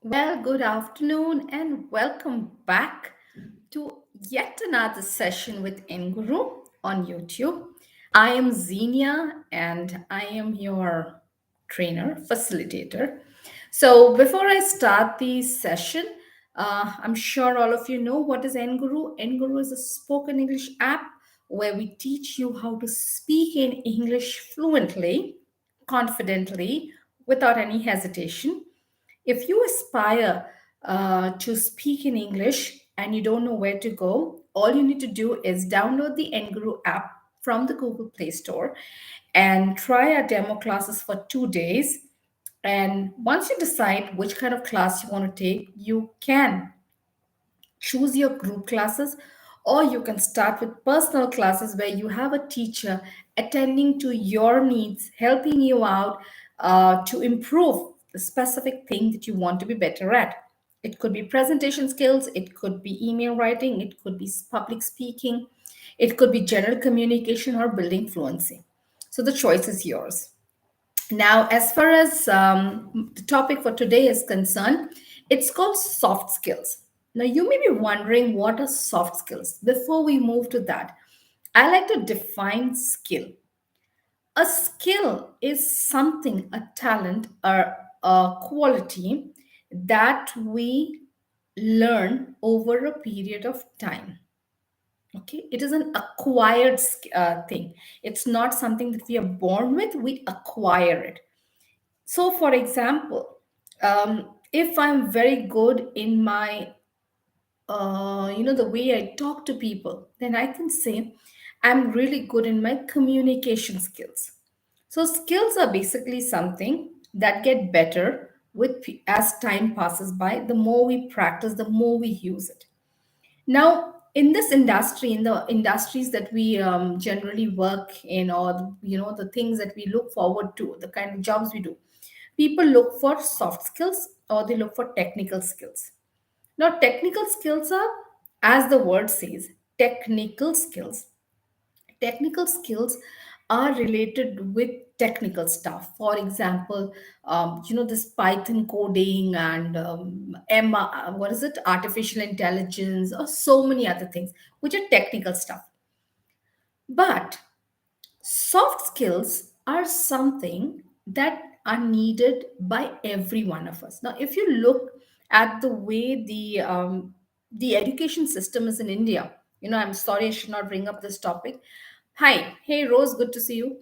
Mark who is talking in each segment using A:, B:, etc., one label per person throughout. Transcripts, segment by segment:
A: Well, good afternoon and welcome back to yet another session with Enguru on YouTube. I am Xenia and I am your trainer, facilitator. So, before I start the session, I'm sure all of you know what is Enguru. Enguru is a spoken English app where we teach you how to speak in English fluently, confidently, without any hesitation. If you aspire to speak in English and you don't know where to go, all you need to do is download the Enguru app from the Google Play Store and try our demo classes for 2 days. And once you decide which kind of class you want to take, you can choose your group classes, or you can start with personal classes where you have a teacher attending to your needs, helping you out to improve the specific thing that you want to be better at. It could be presentation skills, it could be email writing, it could be public speaking, it could be general communication or building fluency. So the choice is yours. Now, as far as the topic for today is concerned, it's called soft skills. Now, you may be wondering what are soft skills. Before we move to that, I like to define skill. A skill is something, a talent, or a quality that we learn over a period of time. Okay, it is an acquired thing. It's not something that we are born with, we acquire it. So, for example, if I'm very good in my, the way I talk to people, then I can say I'm really good in my communication skills. So, skills are basically something that get better as time passes by. The more we practice, the more we use it. Now, in this industry, in the industries that we generally work in, or the things that we look forward to, the kind of jobs we do, people look for soft skills or they look for technical skills. Now, technical skills are, as the word says, technical skills. Technical skills are related with technical stuff. For example, this Python coding and what is it, artificial intelligence, or so many other things, which are technical stuff. But soft skills are something that are needed by every one of us. Now, if you look at the way the education system is in India, I'm sorry I should not bring up this topic. Hi, hey Rose, good to see you.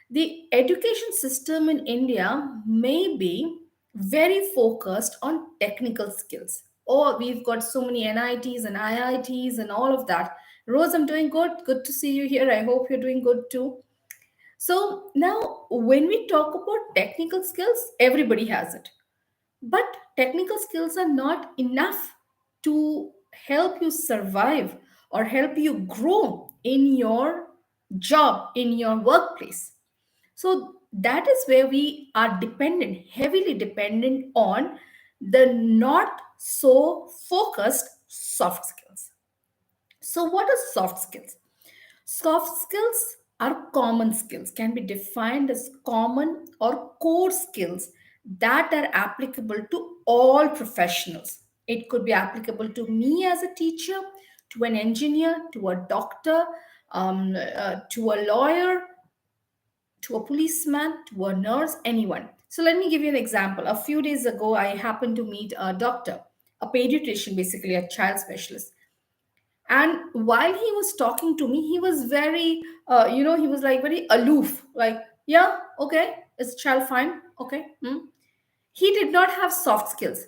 A: The education system in India may be very focused on technical skills. Oh, we've got so many NITs and IITs and all of that. Rose, I'm doing good. Good to see you here. I hope you're doing good too. So now, when we talk about technical skills, everybody has it. But technical skills are not enough to help you survive or help you grow in your job, in your workplace. So that is where we are dependent, heavily dependent on the not so focused soft skills. So, what are soft skills? Soft skills are common skills, can be defined as common or core skills that are applicable to all professionals. It could be applicable to me as a teacher, to an engineer, to a doctor, to a lawyer, to a policeman, to a nurse, anyone. So let me give you an example. A few days ago, I happened to meet a doctor, a pediatrician, basically a child specialist. And while he was talking to me, he was very, he was like very aloof, like, yeah, okay, is child fine? Okay. He did not have soft skills.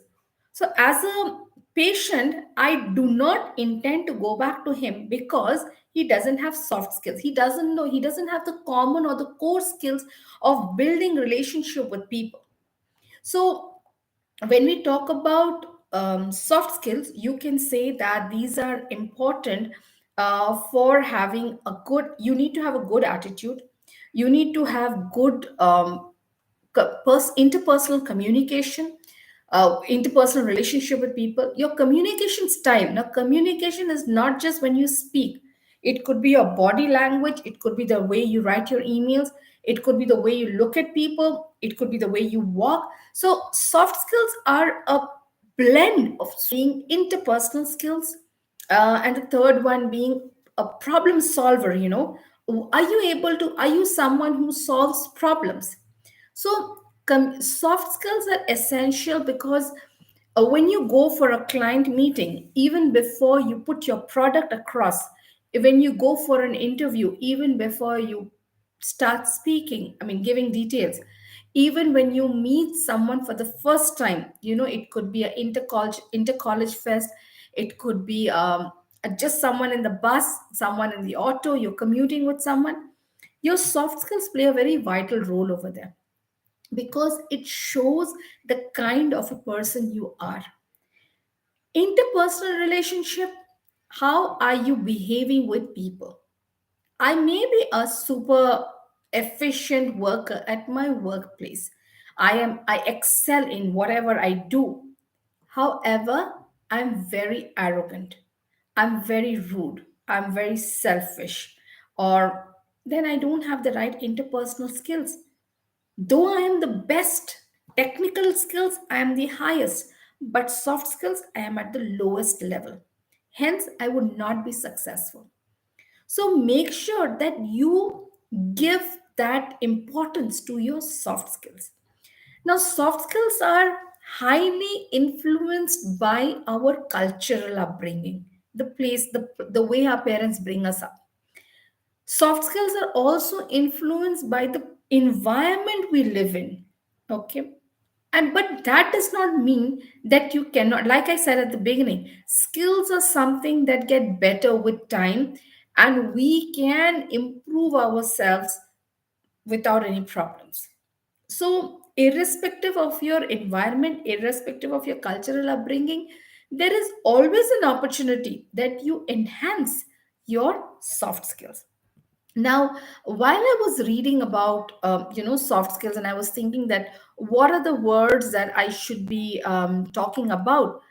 A: So, as a patient, I do not intend to go back to him because he doesn't have soft skills. He doesn't know, he doesn't have the common or the core skills of building relationship with people. So, when we talk about soft skills, you can say that these are important for having a good, you need to have a good attitude. You need to have good interpersonal communication, interpersonal relationship with people, your communication style. Now, communication is not just when you speak, it could be your body language, it could be the way you write your emails, it could be the way you look at people, it could be the way you walk. So, soft skills are a blend of being interpersonal skills, and the third one being a problem solver. Are you able to, are you someone who solves problems? So soft skills are essential because when you go for a client meeting, even before you put your product across, when you go for an interview, even before you start speaking, I mean, giving details, even when you meet someone for the first time, it could be an inter college fest, it could be just someone in the bus, someone in the auto, you're commuting with someone, your soft skills play a very vital role over there because it shows the kind of a person you are. Interpersonal relationship, how are you behaving with people? I may be a super efficient worker at my workplace. I excel in whatever I do. However, I'm very arrogant. I'm very rude. I'm very selfish. Or then I don't have the right interpersonal skills. Though I am the best, technical skills I am the highest, but soft skills I am at the lowest level. Hence, I would not be successful. So make sure that you give that importance to your soft skills. Now, soft skills are highly influenced by our cultural upbringing, the place, the way our parents bring us up. Soft skills are also influenced by the environment we live in. Okay. And but that does not mean that you cannot, like I said at the beginning, skills are something that get better with time, and we can improve ourselves without any problems. So, irrespective of your environment, irrespective of your cultural upbringing, there is always an opportunity that you enhance your soft skills. Now, while I was reading about soft skills, and I was thinking that what are the words that I should be talking about.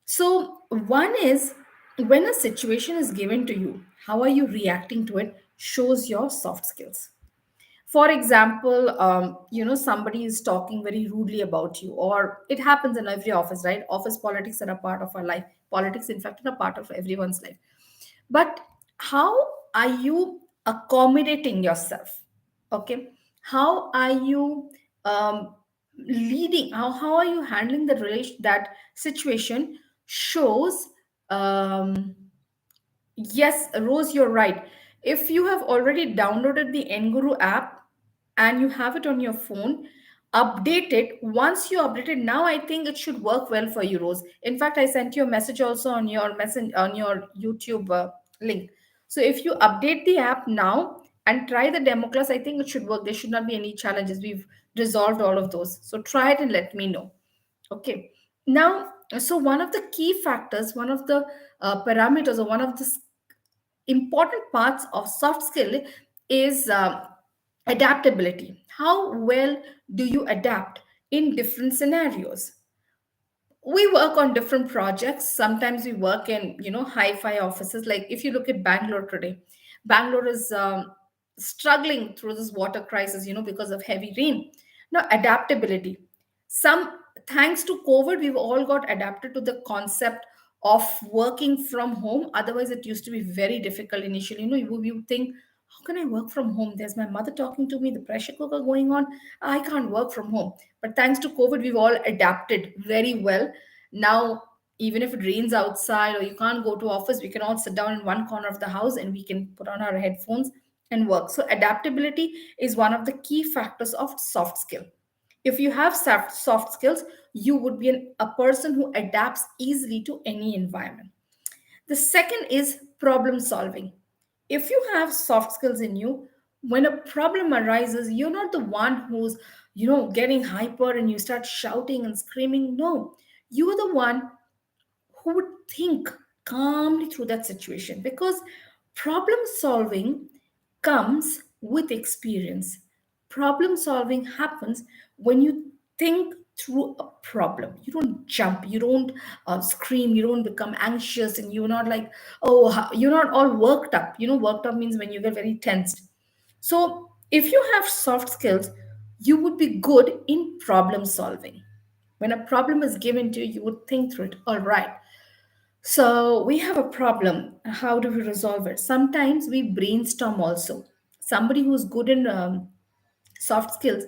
A: So one is, when a situation is given to you, how are you reacting to it shows your soft skills. For example, somebody is talking very rudely about you, or it happens in every office, right? Office politics are a part of our life. Politics, in fact, are a part of everyone's life. But how are you accommodating yourself? Okay. How are you leading? How are you handling the relation, that situation shows. Yes, Rose, you're right. If you have already downloaded the Enguru app and you have it on your phone, update it. Once you update it, now I think it should work well for you, Rose. In fact, I sent you a message also on your on your YouTube link. So if you update the app now and try the demo class, I think it should work. There should not be any challenges. We've resolved all of those. So try it and let me know. Okay. Now, so one of the key factors, one of the parameters, or one of the important parts of soft skill is adaptability. How well do you adapt in different scenarios? We work on different projects. Sometimes we work in hi-fi offices. Like if you look at Bangalore today, Bangalore is struggling through this water crisis, because of heavy rain. Now, adaptability, some, thanks to COVID, we've all got adapted to the concept of working from home. Otherwise it used to be very difficult initially. You would think, how can I work from home? There's my mother talking to me, the pressure cooker going on, I can't work from home. But thanks to COVID, we've all adapted very well. Now, even if it rains outside or you can't go to office, we can all sit down in one corner of the house and we can put on our headphones and work. So adaptability is one of the key factors of soft skill. If you have soft skills, you would be a person who adapts easily to any environment. The second is problem solving. If you have soft skills in you, when a problem arises, you're not the one who's, getting hyper and you start shouting and screaming. No, you are the one who would think calmly through that situation, because problem solving comes with experience. Problem solving happens when you think through a problem. You don't jump, you don't scream, you don't become anxious, and you're not like, oh, you're not all worked up. Worked up means when you get very tensed. So if you have soft skills, you would be good in problem solving. When a problem is given to you, you would think through it. All right, so we have a problem. How do we resolve it? Sometimes we brainstorm also. Somebody who's good in soft skills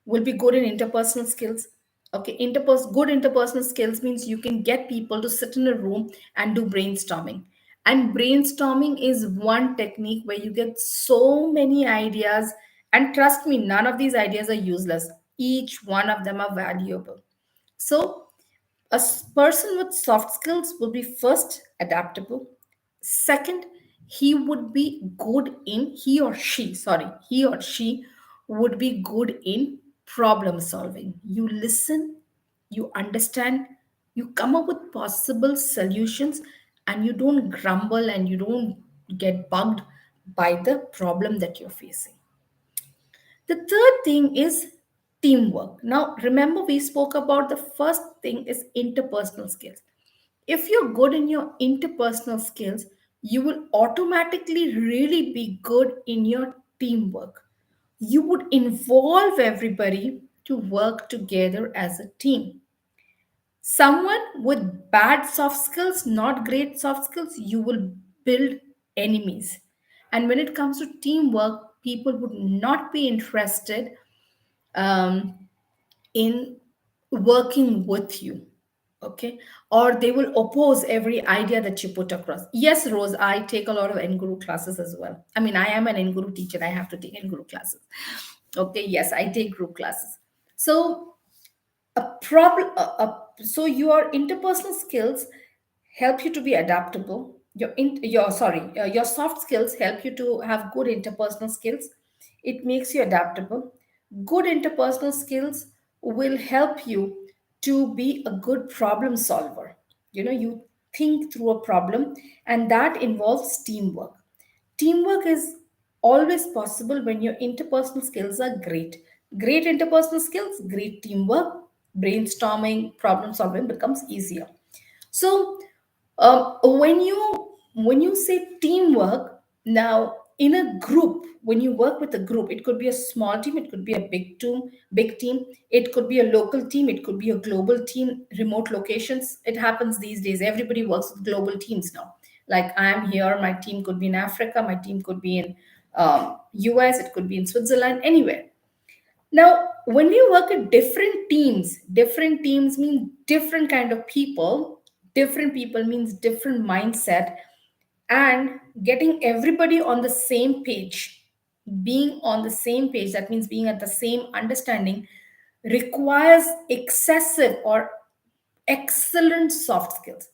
A: will be good in interpersonal skills. Okay, good interpersonal skills means you can get people to sit in a room and do brainstorming. And brainstorming is one technique where you get so many ideas. And trust me, none of these ideas are useless. Each one of them are valuable. So person with soft skills will be first adaptable. Second, he or she would be good in problem solving. You listen, you understand, you come up with possible solutions, and you don't grumble and you don't get bugged by the problem that you're facing. The third thing is teamwork. Now, remember, we spoke about the first thing is interpersonal skills. If you're good in your interpersonal skills, you will automatically really be good in your teamwork. You would involve everybody to work together as a team. Someone with bad soft skills, not great soft skills, you will build enemies. And when it comes to teamwork, people would not be interested um, in working with you. Okay, or they will oppose every idea that you put across. Yes, Rose, I take a lot of Enguru classes as well. I mean, I am an Enguru teacher, I have to take Enguru classes. Okay, yes, I take group classes. So a problem so your interpersonal skills help you to be adaptable. Your soft skills help you to have good interpersonal skills. It makes you adaptable. Good interpersonal skills will help you to be a good problem solver. You think through a problem, and that involves teamwork. Teamwork is always possible when your interpersonal skills are great. Great interpersonal skills, great teamwork, brainstorming, problem solving becomes easier. So when you say teamwork, now in a group, when you work with a group, it could be a small team, it could be a big team, it could be a local team, it could be a global team, remote locations. It happens these days. Everybody works with global teams now. Like I am here, my team could be in Africa, my team could be in US, it could be in Switzerland, anywhere. Now, when we work at different teams mean different kind of people. Different people means different mindset, and getting everybody on the same page. Being on the same page, that means being at the same understanding, requires excessive or excellent soft skills,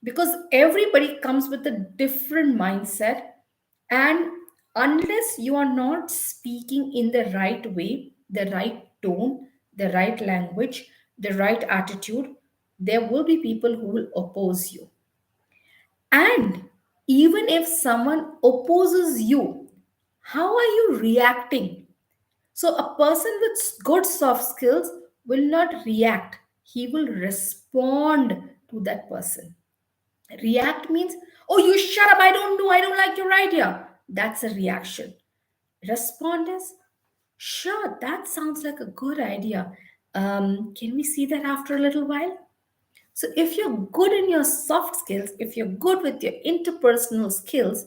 A: because everybody comes with a different mindset. And unless you are not speaking in the right way, the right tone, the right language, the right attitude, there will be people who will oppose you. And even if someone opposes you, how are you reacting? So a person with good soft skills will not react, he will respond to that person. React means, oh, you shut up, I don't know, I don't like your idea. That's a reaction. Respond is, sure, that sounds like a good idea. Can we see that after a little while? So if you're good in your soft skills, if you're good with your interpersonal skills,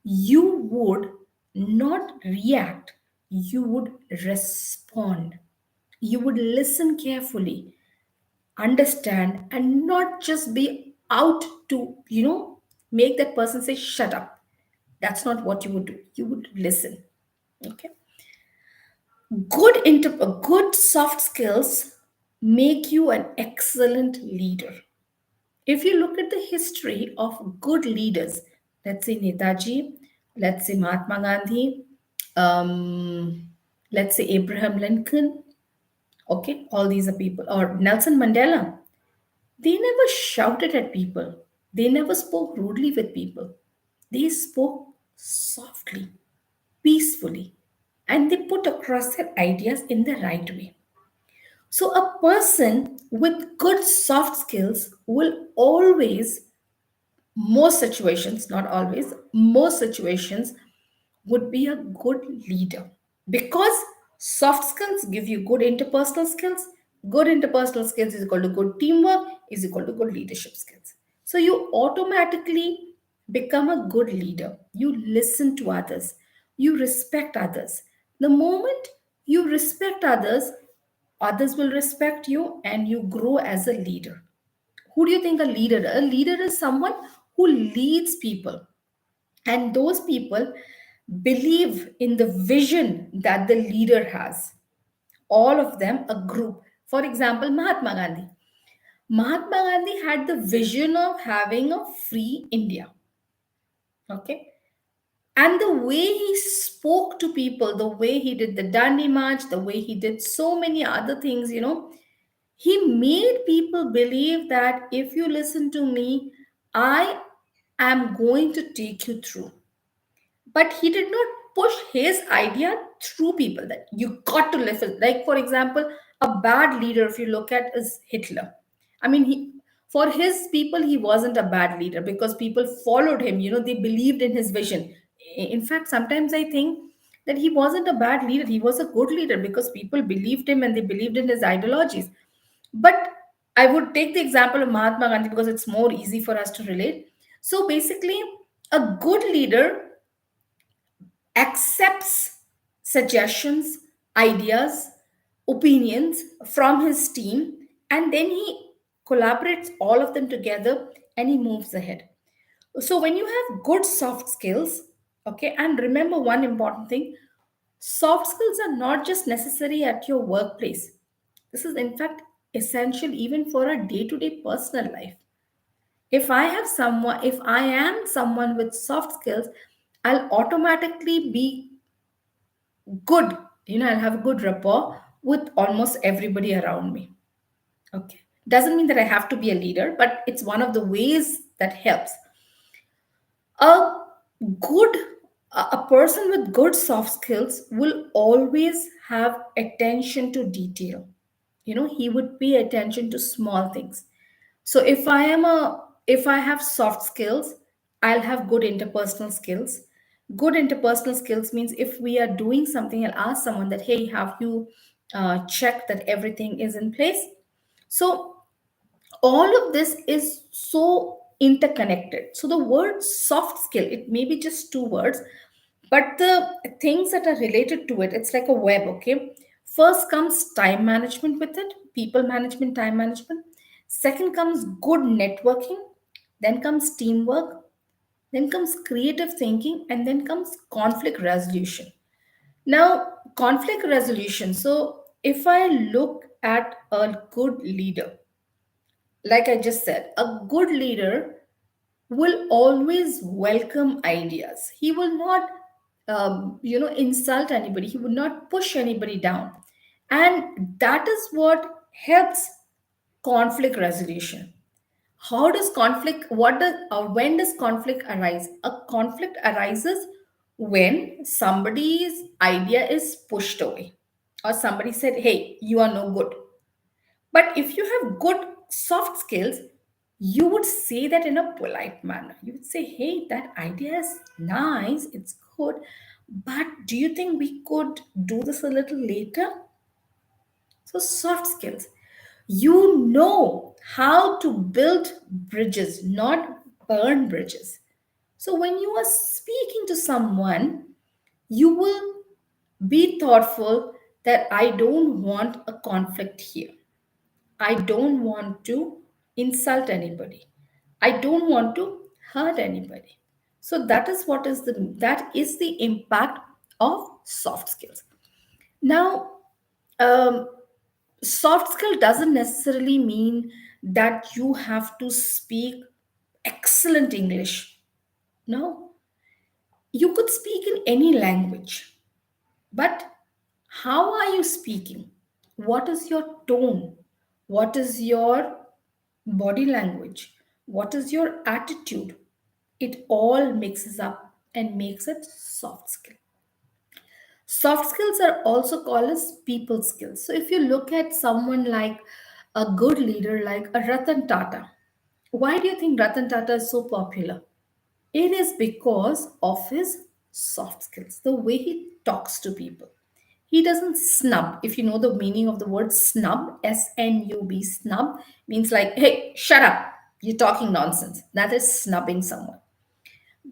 A: you would not react, you would respond. You would listen carefully, understand, and not just be out to make that person say shut up. That's not what you would do. You would listen. Okay. Good soft skills make you an excellent leader. If you look at the history of good leaders, let's say Netaji, let's say Mahatma Gandhi, um, let's say Abraham Lincoln, okay, all these are people, or Nelson Mandela. They never shouted at people. They never spoke rudely with people. They spoke softly, peacefully, and they put across their ideas in the right way. So, a person with good soft skills will always, most situations, not always, most situations, would be a good leader, because soft skills give you good interpersonal skills, Good interpersonal skills is equal to good teamwork, is equal to good leadership skills. So you automatically become a good leader. You listen to others, you respect others. The moment you respect others, others will respect you and you grow as a leader. Who do you think a leader is? A leader is someone who leads people, and those people believe in the vision that the leader has. All of them a group. For example, Mahatma Gandhi had the vision of having a free India. Okay. And the way he spoke to people, the way he did the Dandi March, the way he did so many other things, he made people believe that if you listen to me, I am going to take you through. But he did not push his idea through people that you got to listen. Like, for example, a bad leader, if you look at, is Hitler. I mean, for his people, he wasn't a bad leader because people followed him. They believed in his vision. In fact, sometimes I think that he wasn't a bad leader. He was a good leader because people believed him and they believed in his ideologies. But I would take the example of Mahatma Gandhi because it's more easy for us to relate. So basically, a good leader accepts suggestions, ideas, opinions from his team, and then he collaborates all of them together and he moves ahead. So, when you have good soft skills, okay, and remember one important thing, soft skills are not just necessary at your workplace. This is, in fact, essential even for a day to day personal life. If I am someone with soft skills, I'll automatically be good. I'll have a good rapport with almost everybody around me. Okay. Doesn't mean that I have to be a leader, but it's one of the ways that helps. A good a person with good soft skills will always have attention to detail. He would pay attention to small things. So if I have soft skills, I'll have good interpersonal skills. Good interpersonal skills means if we are doing something, I'll ask someone that, hey, have you checked that everything is in place? So all of this is so interconnected. So the word soft skill, it may be just two words, but the things that are related to it, it's like a web. Okay, first comes time management with it, people management, time management. Second comes good networking, then comes teamwork, then comes creative thinking, and then comes conflict resolution. Now, conflict resolution, so if I look at a good leader, like I just said, a good leader will always welcome ideas. He will not, insult anybody. He would not push anybody down, and that is what helps conflict resolution. How does conflict? What does? When does conflict arise? A conflict arises when somebody's idea is pushed away, or somebody said, "Hey, you are no good." But if you have good soft skills, you would say that in a polite manner. You would say, hey, that idea is nice, it's good, but do you think we could do this a little later? So, soft skills. You know how to build bridges, not burn bridges. So, when you are speaking to someone, you will be thoughtful that I don't want a conflict here. I don't want to insult anybody. I don't want to hurt anybody. So that is the impact of soft skills. Now, um, soft skill doesn't necessarily mean that you have to speak excellent English. No, you could speak in any language, but how are you speaking? What is your tone? What is your body language? What is your attitude? It all mixes up and makes it soft skill. Soft skills are also called as people skills. So if you look at someone like a good leader like a Ratan Tata, why do you think Ratan Tata is so popular? It is because of his soft skills, the way he talks to people. He doesn't snub. If you know the meaning of the word snub, snub, snub means like, hey, shut up, you're talking nonsense. That is snubbing someone.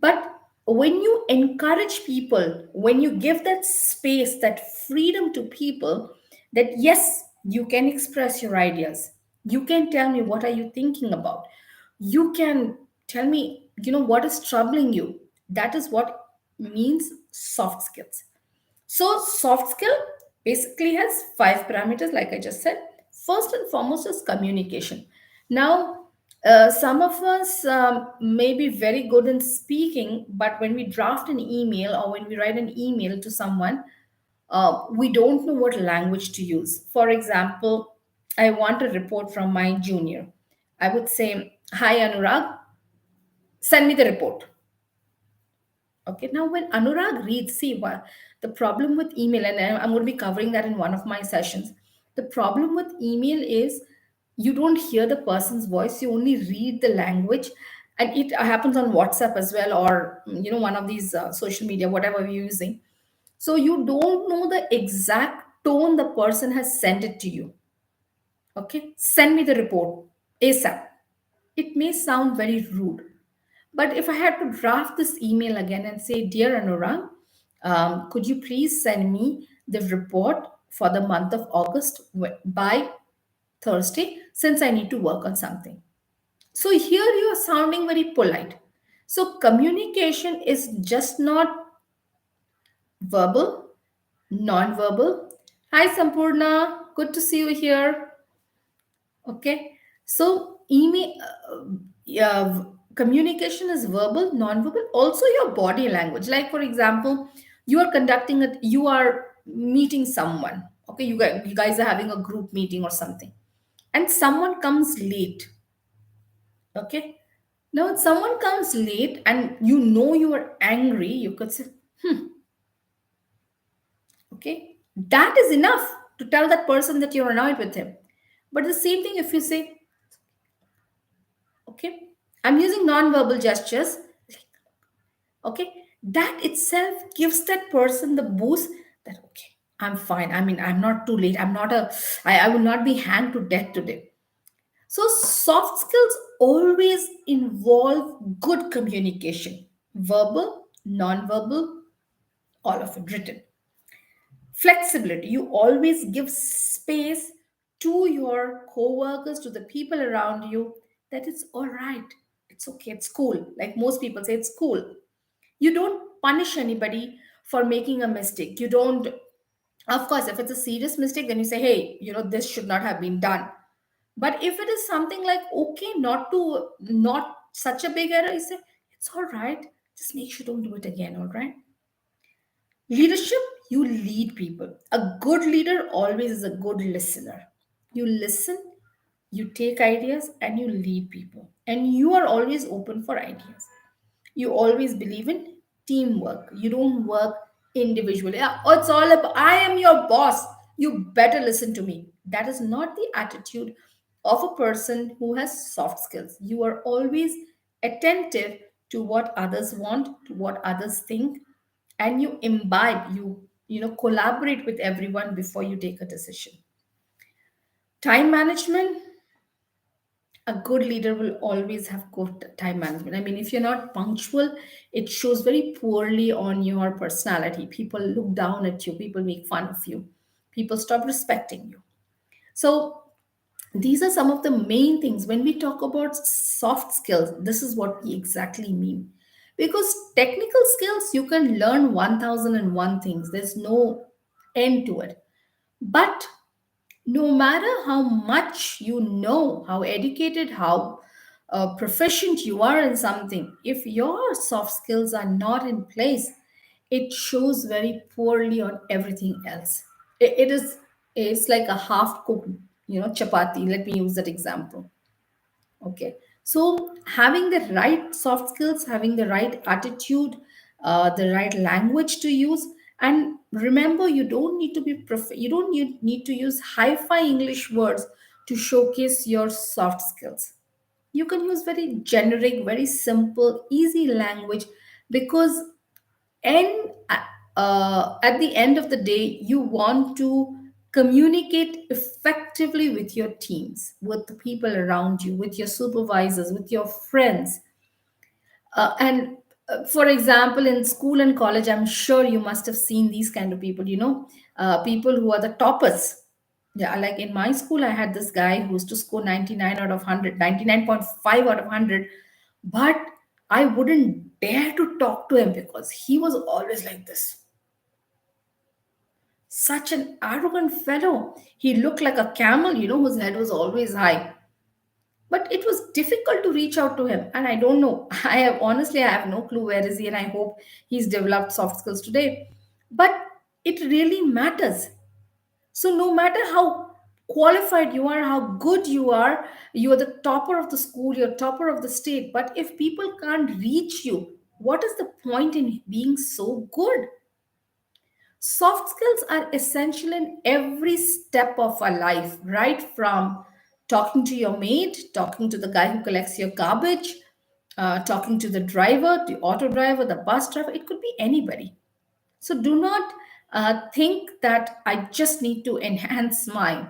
A: But when you encourage people, when you give that space, that freedom to people, that yes, you can express your ideas. You can tell me what are you thinking about. You can tell me, what is troubling you. That is what means soft skills. So, soft skill basically has five parameters, like I just said. First and foremost is communication. Now, some of us may be very good in speaking, but when we draft an email or when we write an email to someone, we don't know what language to use. For example, I want a report from my junior. I would say, "Hi, Anurag, send me the report." Okay, now when Anurag reads, see what the problem with email, and I'm going to be covering that in one of my sessions. The problem with email is you don't hear the person's voice, you only read the language, and it happens on WhatsApp as well, or one of these social media, whatever you're using. So you don't know the exact tone the person has sent it to you. Okay, send me the report ASAP. It may sound very rude, but if I had to draft this email again and say, "Dear Anurag, could you please send me the report for the month of August by Thursday, since I need to work on something." So here you are sounding very polite. So communication is just not verbal, non-verbal. Hi Sampurna, good to see you here. Okay, so email, yeah, communication is verbal, non-verbal, also your body language. Like for example, you are meeting someone. Okay, you guys are having a group meeting or something, and someone comes late. Okay, now if someone comes late and you are angry, you could say, okay, that is enough to tell that person that you're annoyed with him. But the same thing if you say, okay, I'm using non-verbal gestures. Okay, that itself gives that person the boost that, okay, I'm fine, I mean, I'm not too late, I will not be hanged to death today. So soft skills always involve good communication, verbal, non-verbal, all of it written. Flexibility, you always give space to your co-workers, to the people around you, that it's all right, it's okay, it's cool. Like most people say, it's cool. You don't punish anybody for making a mistake. You don't, of course, if it's a serious mistake, then you say, hey, this should not have been done. But if it is something like, okay, not such a big error, you say, it's all right, just make sure don't do it again. All right. Leadership, you lead people. A good leader always is a good listener. You listen, you take ideas, and you lead people, and you are always open for ideas. You always believe in teamwork. You don't work individually. Oh, it's all about, I am your boss, you better listen to me. That is not the attitude of a person who has soft skills. You are always attentive to what others want, to what others think, and you imbibe, collaborate with everyone before you take a decision. Time management, a good leader will always have good time management. I mean, if you're not punctual, it shows very poorly on your personality. People look down at you, people make fun of you, people stop respecting you. So, these are some of the main things when we talk about soft skills. This is what we exactly mean. Because technical skills, you can learn 1001 things, there's no end to it. But no matter how much you know, how educated, how proficient you are in something, if your soft skills are not in place, it shows very poorly on everything else. It's like a half cooked, chapati. Let me use that example. Okay. So having the right soft skills, having the right attitude, the right language to use, and remember, you don't need to you don't need to use hi-fi English words to showcase your soft skills. You can use very generic, very simple, easy language, because and at the end of the day, you want to communicate effectively with your teams, with the people around you, with your supervisors, with your friends. And For example, in school and college, I'm sure you must have seen these kind of people, people who are the toppers. Yeah, like in my school, I had this guy who used to score 99 out of 100, 99.5 out of 100, but I wouldn't dare to talk to him because he was always like this. Such an arrogant fellow. He looked like a camel, whose head was always high. But it was difficult to reach out to him. And I don't know. I have no clue where is he, and I hope he's developed soft skills today. But it really matters. So no matter how qualified you are, how good you are the topper of the school, you're topper of the state. But if people can't reach you, what is the point in being so good? Soft skills are essential in every step of our life, right from talking to your maid, talking to the guy who collects your garbage, talking to the driver, the auto driver, the bus driver. It could be anybody. So do not think that I just need to enhance my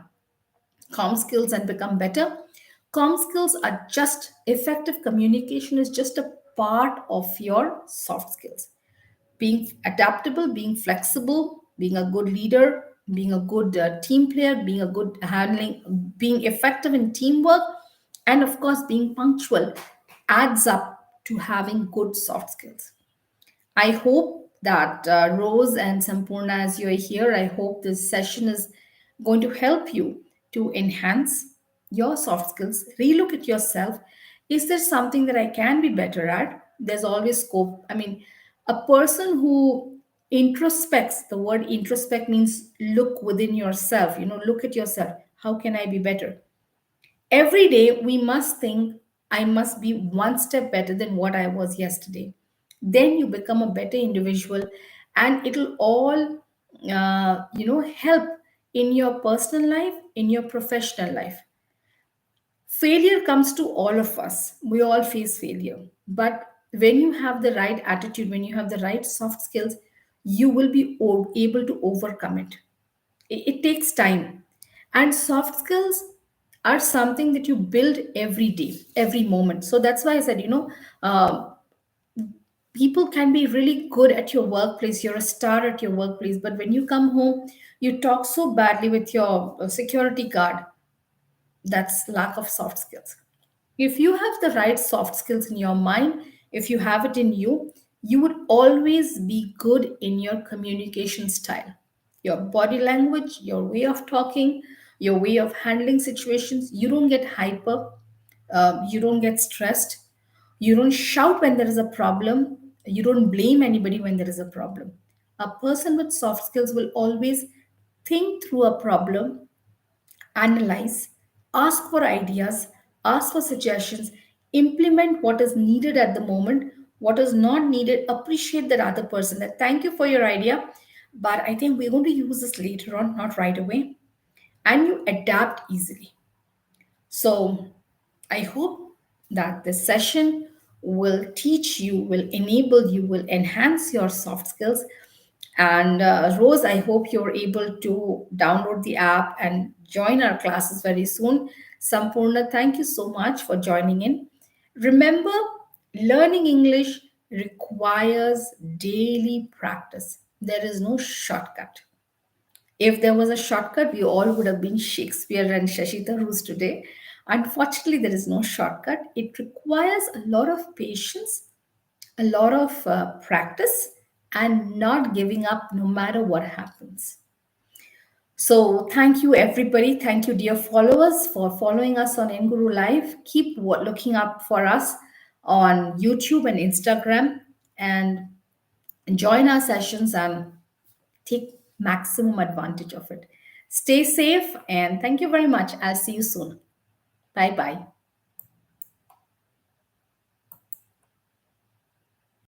A: com skills and become better. Com skills are just effective communication, is just a part of your soft skills. Being adaptable, being flexible, being a good leader, being a good team player, being a good handling, being effective in teamwork, and of course, being punctual adds up to having good soft skills. I hope that Rose and Sampurna, as you're here, I hope this session is going to help you to enhance your soft skills. Relook at yourself. Is there something that I can be better at? There's always scope. I mean, a person who introspects, the word introspect means look within yourself, look at yourself. How can I be better? Every day, we must think, I must be one step better than what I was yesterday. Then you become a better individual, and it'll all, help in your personal life, in your professional life. Failure comes to all of us. We all face failure. But when you have the right attitude, when you have the right soft skills, you will be able to overcome it. It takes time. And soft skills are something that you build every day, every moment. So that's why I said, people can be really good at your workplace. You're a star at your workplace. But when you come home, you talk so badly with your security guard. That's lack of soft skills. If you have the right soft skills in your mind, if you have it in you, you would always be good in your communication style, your body language, your way of talking, your way of handling situations. You don't get hyper, you don't get stressed, you don't shout when there is a problem, you don't blame anybody when there is a problem. A person with soft skills will always think through a problem, analyze, ask for ideas, ask for suggestions, implement what is needed at the moment, what is not needed, appreciate that other person. That thank you for your idea, but I think we're going to use this later on, not right away. And you adapt easily. So I hope that this session will teach you, will enable you, will enhance your soft skills. And Rose, I hope you're able to download the app and join our classes very soon. Sampurna, thank you so much for joining in. Remember, learning English requires daily practice. There is no shortcut. If there was a shortcut, we all would have been Shakespeare and Shashi Tharoors today. Unfortunately, there is no shortcut. It requires a lot of patience, a lot of practice, and not giving up no matter what happens. So, thank you, everybody. Thank you, dear followers, for following us on Enguru Live. Keep looking up for us on YouTube and Instagram, and join our sessions and take maximum advantage of it. Stay safe, and thank you very much. I'll see you soon. Bye bye.